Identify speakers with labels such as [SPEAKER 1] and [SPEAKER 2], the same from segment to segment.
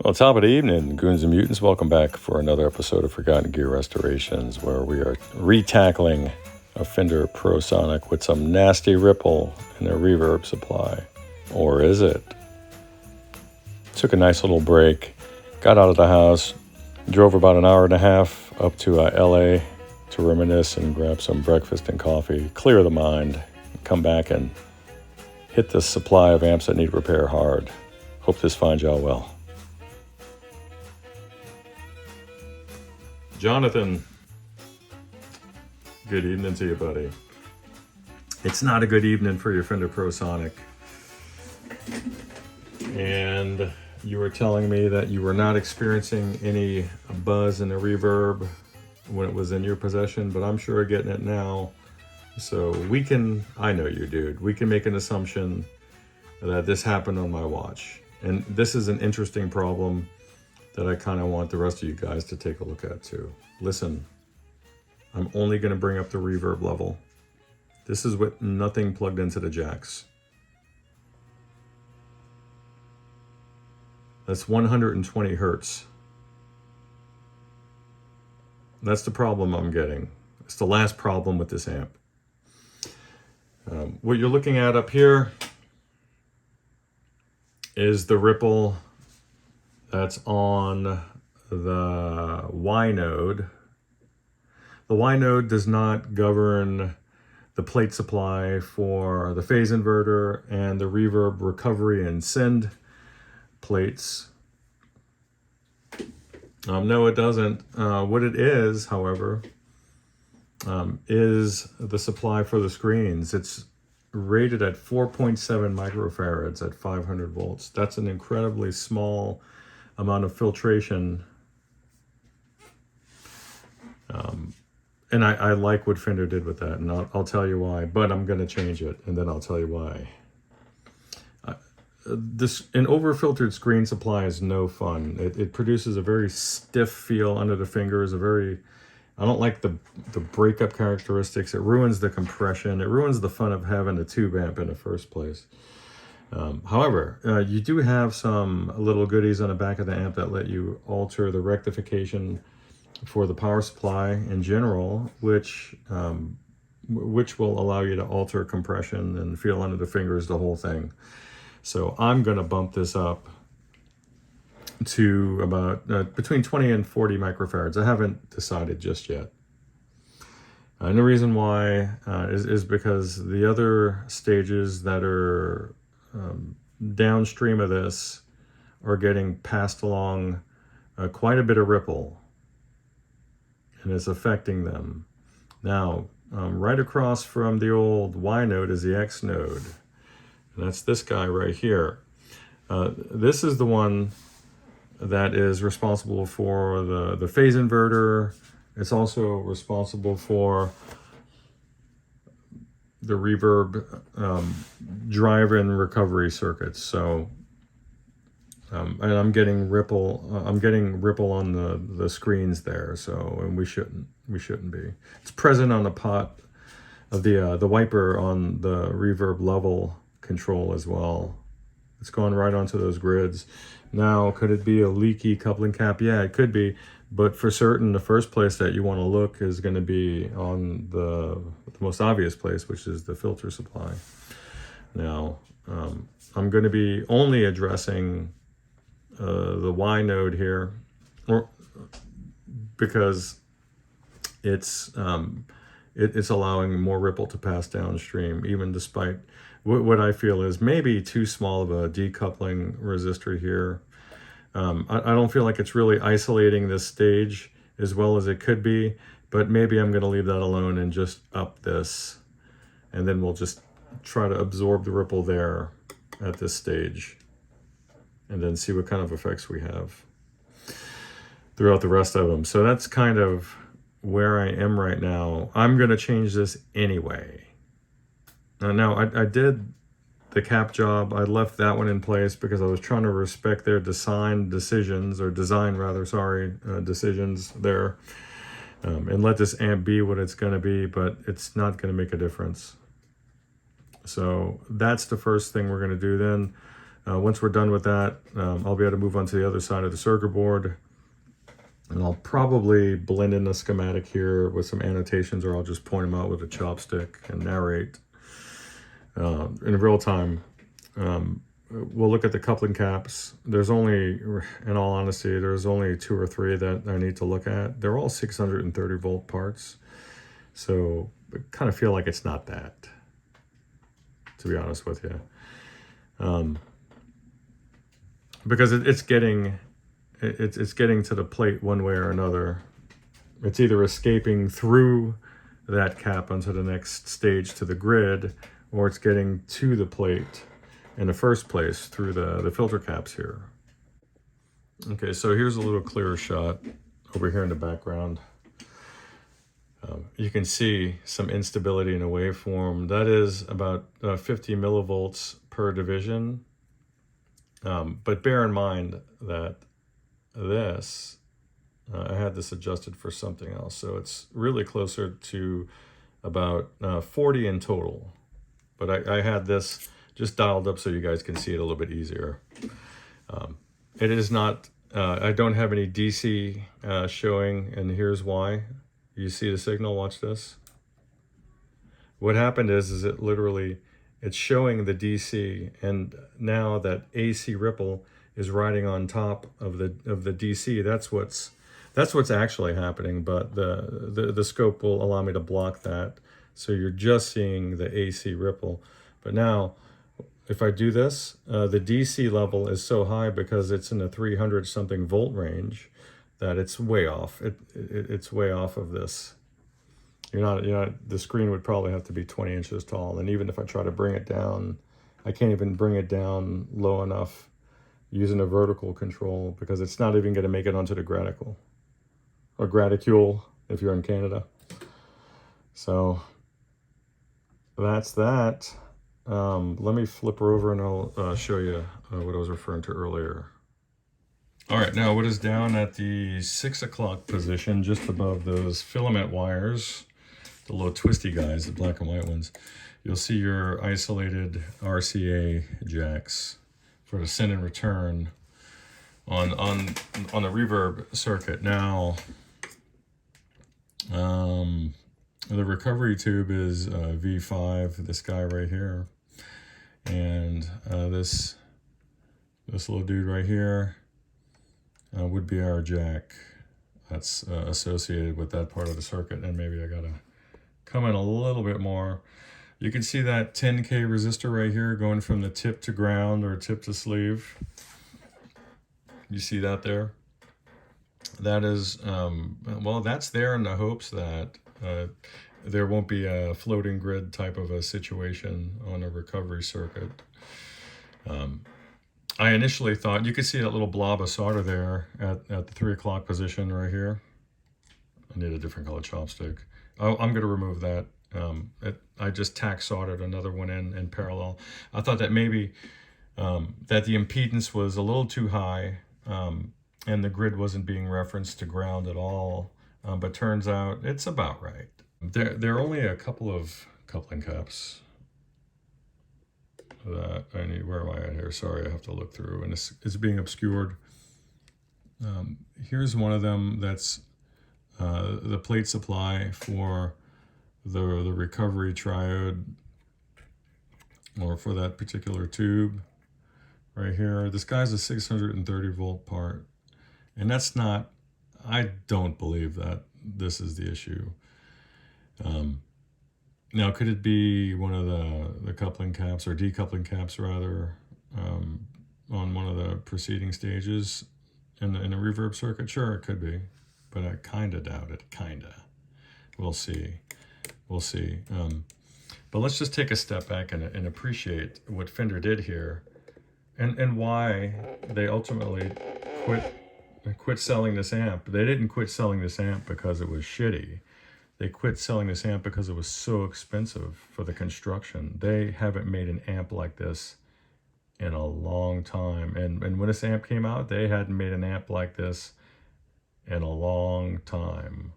[SPEAKER 1] Well, top of the evening, Goons and Mutants. Welcome back for another episode of Forgotten Gear Restorations, where we are retackling a Fender Prosonic with some nasty ripple in their reverb supply. Or is it? Took a nice little break, got out of the house, drove about an hour and a half up to LA to reminisce and grab some breakfast and coffee, clear the mind, come back and hit this supply of amps that need repair hard. Hope this finds y'all well. Jonathan, good evening to you, buddy. It's not a good evening for your Fender Prosonic. And you were telling me that you were not experiencing any buzz in the reverb when it was in your possession, but I'm sure getting it now. So I know you, dude, we can make an assumption that this happened on my watch. And this is an interesting problem that I kind of want the rest of you guys to take a look at too. Listen, I'm only going to bring up the reverb level. This is with nothing plugged into the jacks. That's 120 hertz. That's the problem I'm getting. It's the last problem with this amp. What you're looking at up here is the ripple that's on the Y node. The Y node does not govern the plate supply for the phase inverter and the reverb recovery and send plates. No, it doesn't. What it is, however, is the supply for the screens. It's rated at 4.7 microfarads at 500 volts. That's an incredibly small amount of filtration. And I like what Fender did with that, and I'll tell you why, but I'm going to change it, and then I'll tell you why. An over-filtered screen supply is no fun. It produces a very stiff feel under the fingers, I don't like the breakup characteristics. It ruins the compression. It ruins the fun of having a tube amp in the first place. However, you do have some little goodies on the back of the amp that let you alter the rectification for the power supply in general, which will allow you to alter compression and feel under the fingers, the whole thing. So I'm going to bump this up to about between 20 and 40 microfarads. I haven't decided just yet. And the reason why is because the other stages that are downstream of this are getting passed along quite a bit of ripple, and it's affecting them. Now, right across from the old Y node is the X node, and that's this guy right here. This is the one that is responsible for the phase inverter. It's also responsible for the reverb drive and recovery circuits. So and I'm getting ripple on the screens there, so, and we shouldn't be. It's present on the pot of the wiper on the reverb level control as well. It's going right onto those grids. Now, could it be a leaky coupling cap? Yeah, it could be. But for certain, the first place that you want to look is going to be on the most obvious place, which is the filter supply. Now, I'm going to be only addressing the Y node here, because it's allowing more ripple to pass downstream, even despite what I feel is maybe too small of a decoupling resistor here. I don't feel like it's really isolating this stage as well as it could be, but maybe I'm going to leave that alone and just up this, and then we'll just try to absorb the ripple there at this stage, and then see what kind of effects we have throughout the rest of them. So that's kind of where I am right now. I'm going to change this anyway. Now, I did the cap job. I left that one in place because I was trying to respect their design decisions there, and let this amp be what it's going to be, but it's not going to make a difference. So that's the first thing we're going to do then. Once we're done with that, I'll be able to move on to the other side of the circuit board. And I'll probably blend in a schematic here with some annotations, or I'll just point them out with a chopstick and narrate in real time. We'll look at the coupling caps. There's only, in all honesty, there's only 2 or 3 that I need to look at. They're all 630 volt parts. So I kind of feel like it's not that, to be honest with you. Because it's getting to the plate one way or another. It's either escaping through that cap onto the next stage to the grid, or it's getting to the plate in the first place through the filter caps here. Okay, so here's a little clearer shot over here in the background. You can see some instability in the waveform. That is about 50 millivolts per division. But bear in mind that this, I had this adjusted for something else. So it's really closer to about 40 in total. But I had this just dialed up so you guys can see it a little bit easier. It is not, I don't have any DC showing, and here's why. You see the signal, watch this. What happened is it literally, it's showing the DC, and now that AC ripple is riding on top of the DC. That's what's actually happening, but the scope will allow me to block that. So you're just seeing the AC ripple. But now, if I do this, the DC level is so high because it's in the 300 something volt range that it's way off. It's way off of this. You're not, the screen would probably have to be 20 inches tall. And even if I try to bring it down, I can't even bring it down low enough using a vertical control, because it's not even going to make it onto the graticle, or graticule if you're in Canada. So that's that. Let me flip her over and I'll show you what I was referring to earlier. All right, now what is down at the 6 o'clock position, just above those filament wires, the little twisty guys, the black and white ones, you'll see your isolated RCA jacks for the send and return on the reverb circuit. Now, the recovery tube is V5, this guy right here, and this little dude right here would be our jack that's associated with that part of the circuit. And maybe I gotta come in a little bit more. You can see that 10K resistor right here going from the tip to ground, or tip to sleeve. You see that there? That is, well, that's there in the hopes that there won't be a floating grid type of a situation on a recovery circuit. I initially thought, you could see that little blob of solder there at the 3 o'clock position right here. I need a different color chopstick. Oh, I'm going to remove that. I just tack soldered another one in parallel. I thought that maybe that the impedance was a little too high, and the grid wasn't being referenced to ground at all. But turns out it's about right. There are only a couple of coupling caps that I need. Where am I at here? Sorry, I have to look through, and it's being obscured. Here's one of them that's the plate supply for the recovery triode, or for that particular tube right here. This guy's a 630 volt part, and that's not, I don't believe that this is the issue. Now, could it be one of the coupling caps, or decoupling caps rather, on one of the preceding stages in the reverb circuit? Sure, it could be, but I kind of doubt it. We'll see. But let's just take a step back and appreciate what Fender did here, and why they ultimately quit selling this amp. They didn't quit selling this amp because it was shitty. They quit selling this amp because it was so expensive for the construction. They haven't made an amp like this in a long time. And when this amp came out, they hadn't made an amp like this in a long time.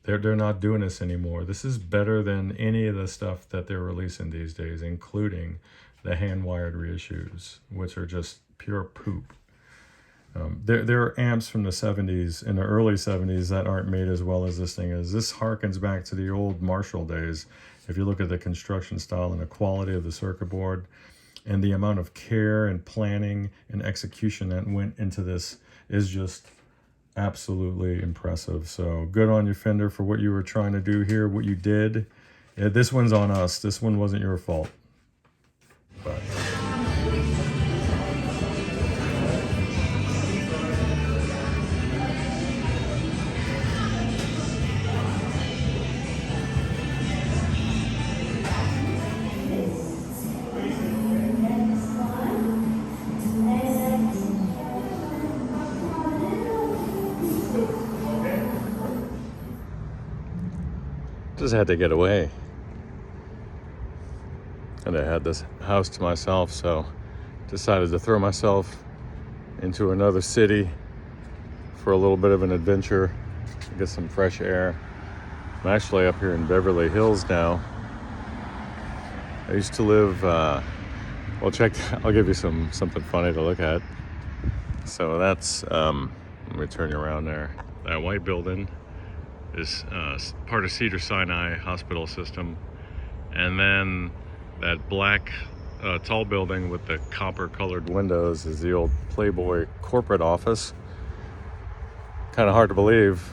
[SPEAKER 1] They're not doing this anymore. This is better than any of the stuff that they're releasing these days, including the hand-wired reissues, which are just pure poop. There are amps from the 70s, in the early 70s, that aren't made as well as this thing is. This harkens back to the old Marshall days. If you look at the construction style and the quality of the circuit board and the amount of care and planning and execution that went into this is just absolutely impressive. So good on you, Fender, for what you were trying to do here, what you did. Yeah, this one's on us. This one wasn't your fault. But just had to get away. And I had this house to myself, so decided to throw myself into another city for a little bit of an adventure, get some fresh air. I'm actually up here in Beverly Hills now. I used to live, well, check, I'll give you something funny to look at. So that's, let me turn you around there. That white building is part of Cedars-Sinai hospital system. And then that black tall building with the copper colored windows is the old Playboy corporate office. Kind of hard to believe,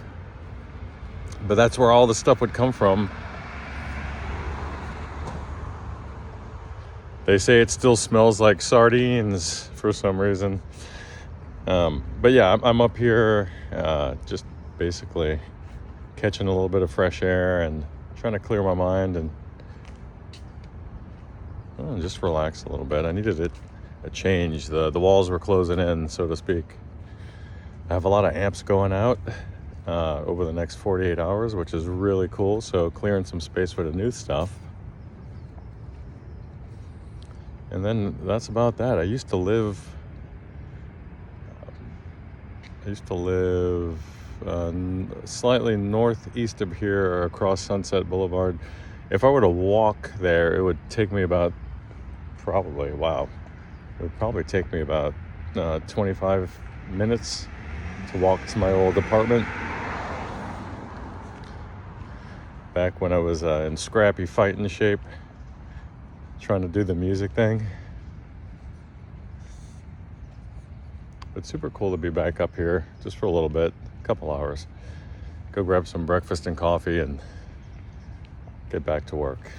[SPEAKER 1] but that's where all the stuff would come from. They say it still smells like sardines for some reason. But yeah, I'm up here just basically catching a little bit of fresh air and trying to clear my mind and just relax a little bit. I needed a change. The walls were closing in, so to speak. I have a lot of amps going out over the next 48 hours, which is really cool. So clearing some space for the new stuff. And then that's about that. I used to live slightly northeast of here across Sunset Boulevard. If I were to walk there, it would take me about it would probably take me about 25 minutes to walk to my old apartment. Back when I was in scrappy fighting shape, trying to do the music thing. But super cool to be back up here just for a little bit, a couple hours. Go grab some breakfast and coffee and get back to work.